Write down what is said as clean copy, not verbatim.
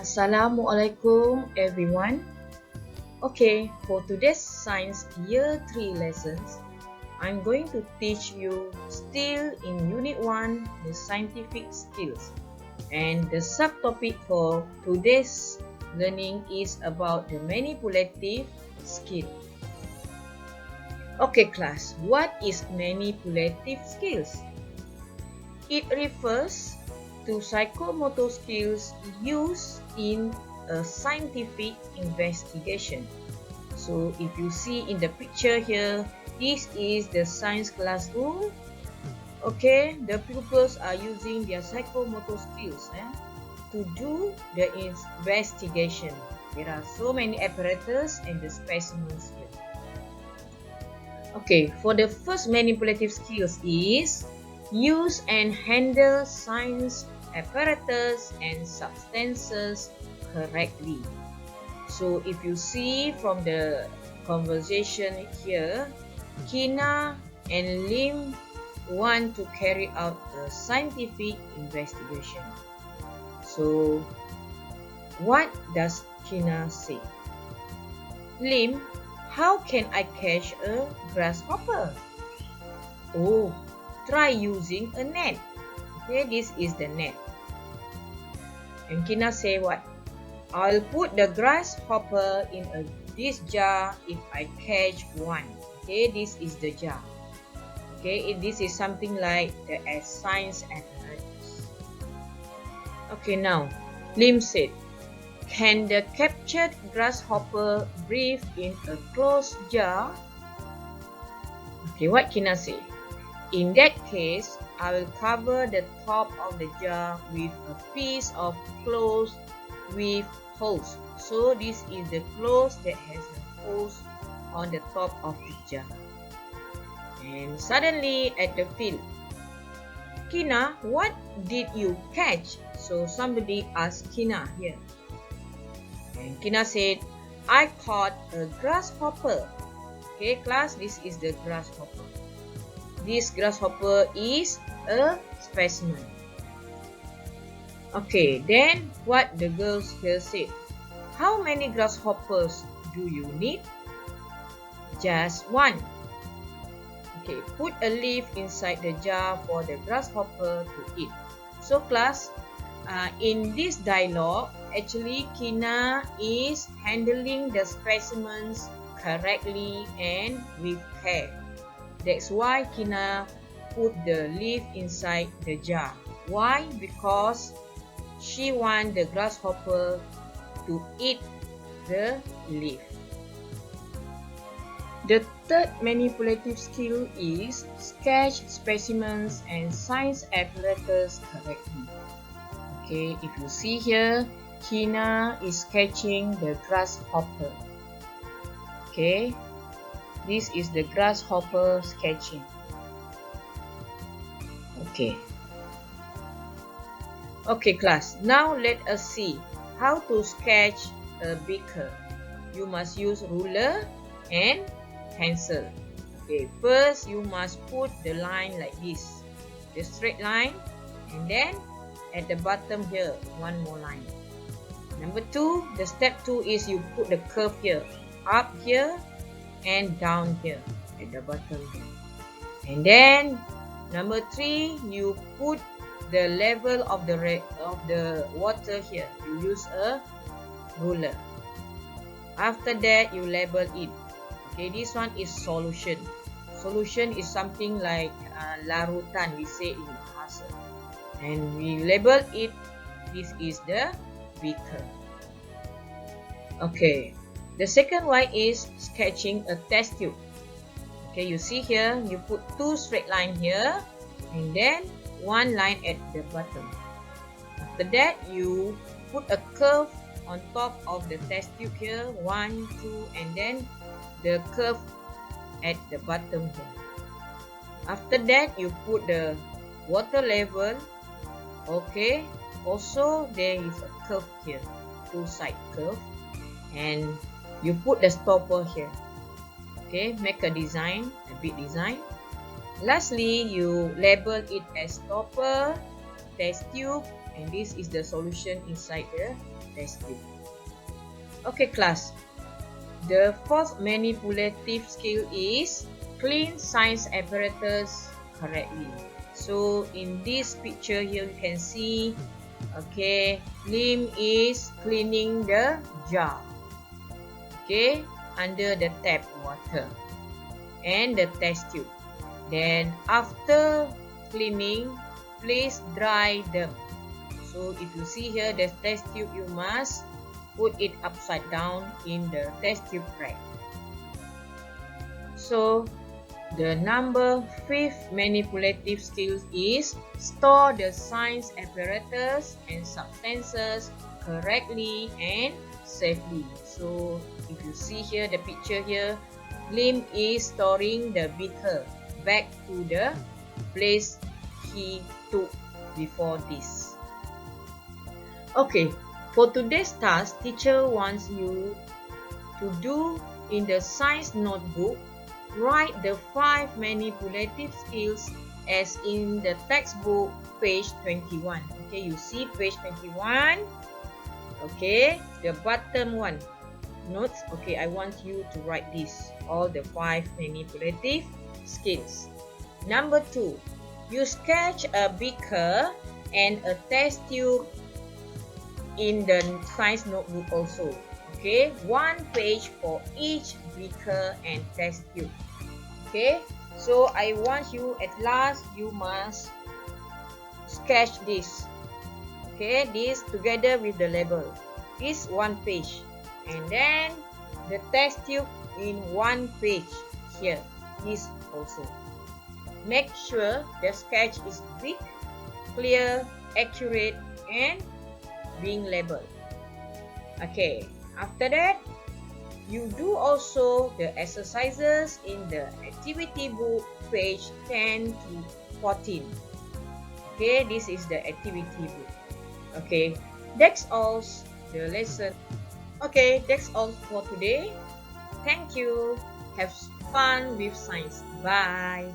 Assalamualaikum everyone. Okay, for today's science year 3 lessons, I'm going to teach you still in unit 1 the scientific skills. And the subtopic for today's learning is about the manipulative skill. Okay class, what is manipulative skills? It refers to psychomotor skills used in a scientific investigation. So if you see in the picture here, this is the science classroom. Okay, the pupils are using their psychomotor skills to do the investigation. There are so many apparatus and the specimens here. Okay, for the first manipulative skills is use and handle science apparatus and substances correctly. So if you see from the conversation here, Kina and Lim want to carry out a scientific investigation. So what does Kina say? Lim, how can I catch a grasshopper? Oh, try using a net. Okay, this is the net. And Kina say what? I'll put the grasshopper in this jar if I catch one. Okay, this is the jar. Okay, this is something like the science apparatus. Okay, now Lim said, can the captured grasshopper breathe in a closed jar? Okay, what Kina say? In that case, I will cover the top of the jar with a piece of cloth with holes. So this is the cloth that has the holes on the top of the jar. And suddenly at the field, Kina, what did you catch? So somebody asked Kina here. And Kina said, I caught a grasshopper. Okay class, this is the grasshopper. This grasshopper is a specimen. Okay, then what the girls here said. How many grasshoppers do you need? Just one. Okay, put a leaf inside the jar for the grasshopper to eat. So class, in this dialogue, actually Kina is handling the specimens correctly and with care. That's why Kina put the leaf inside the jar. Why? Because she wants the grasshopper to eat the leaf. The third manipulative skill is sketch specimens and science apparatus correctly. Okay, if you see here, Kina is sketching the grasshopper. Okay. This is the grasshopper sketching. Okay. Okay class, now let us see how to sketch a beaker. You must use ruler and pencil. Okay, first you must put the line like this. The straight line, and then at the bottom here, one more line. Number 2, the step 2 is you put the curve here. Up here and down here at the bottom here. And then number 3, you put the level of the water here. You use a ruler. After that, you label it. Okay, this one is solution. Solution is something like larutan, we say in Bahasa. And we label it. This is the beaker. Okay. The second one is sketching a test tube. Okay, you see here, you put 2 straight lines here and then 1 line at the bottom. After that, you put a curve on top of the test tube here, 1, 2, and then the curve at the bottom here. After that, you put the water level. Okay, also there is a curve here, 2-side curve, and you put the stopper here. Okay, make a design, a big design. Lastly, you label it as stopper, test tube, and this is the solution inside the test tube. Okay class, the fourth manipulative skill is clean science apparatus correctly. So in this picture here you can see, okay, Lim is cleaning the jar, okay, under the tap water and the test tube. Then after cleaning, please dry them. So if you see here the test tube, you must put it upside down in the test tube rack. So the number 5th manipulative skill is store the science apparatus and substances correctly and safely. So if you see here the picture here, Lim is storing the beaker back to the place he took before this. Okay, for today's task, teacher wants you to do in the science notebook, write the 5 manipulative skills as in the textbook page 21. Okay, you see page 21. Okay, the bottom one. Notes. Okay, I want you to write this, all the 5 manipulative skills. Number 2, you sketch a beaker and a test tube in the science notebook also. Okay, 1 page for each beaker and test tube. Okay, so I want you at last, you must sketch this. Okay, this together with the label. This 1 page, and then the test tube in 1 page here. This also. Make sure the sketch is big, clear, accurate, and being labeled. Okay, after that, you do also the exercises in the activity book page 10 to 14. Okay, this is the activity book. Okay, that's all the lesson. Okay, that's all for today. Thank you. Have fun with science. Bye.